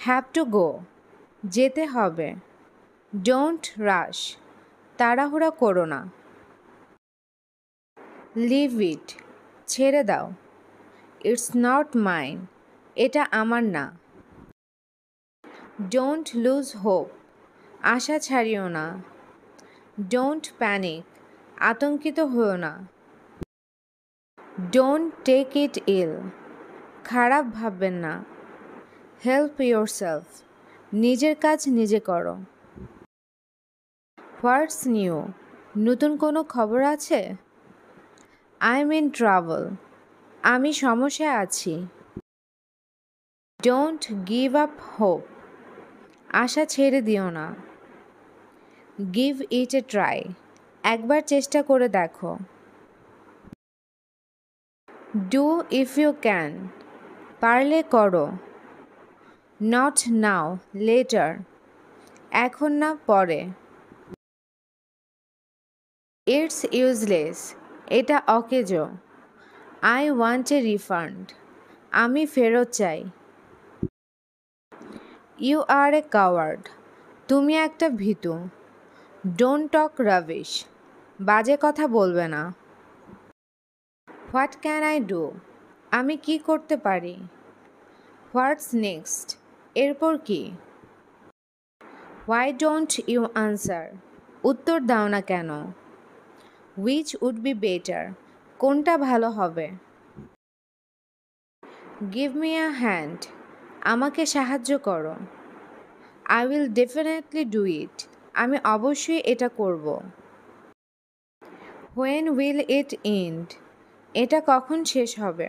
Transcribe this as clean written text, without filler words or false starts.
Have to go, যেতে হবে। Don't রাশ, তাড়াহুড়া করো না। লিভ ইট, ছেড়ে দাও। ইটস নট মাইন, এটা আমার না। ডোন্ট লুজ হোপ, আশা ছাড়িও না। ডোন্ট প্যানিক, আতঙ্কিত হও না। ডোন্ট টেক ইট ইল, খারাপ ভাববেন না। হেল্প ইয়োরসেলফ, নিজের কাজ নিজে করো। হোয়াটস নিউ, নতুন কোনো খবর আছে? আই এম ইন ট্রাভেল, আমি সমস্যায় আছি। ডোন্ট গিভ আপ হোপ, আশা ছেড়ে দিও না। গিভ ইট এ ট্রাই, একবার চেষ্টা করে দেখো। ডু ইফ ইউ ক্যান, পারলে করো। নট নাও, লেটার, এখন না পরে। ইটস ইউজলেস, এটা অকেজো। আই ওয়ান্ট এ রিফান্ড, আমি ফেরত চাই। ইউ আর এ কাওয়ার্ড, তুমি একটা ভীতু। ডোন্ট টক রাবিশ, বাজে কথা বলবে না। হোয়াট ক্যান আই ডু, আমি কি করতে পারি? হোয়াটস নেক্সট, এরপর কি? হোয়াই ডোন্ট ইউ আনসার, উত্তর দাও না কেন? হুইচ উড বি বেটার, কোনটা ভালো হবে? গিভ মি আ হ্যান্ড, আমাকে সাহায্য করো। I will definitely do it, আমি অবশ্যই এটা করব। হোয়েন উইল ইট এন্ড, এটা কখন শেষ হবে?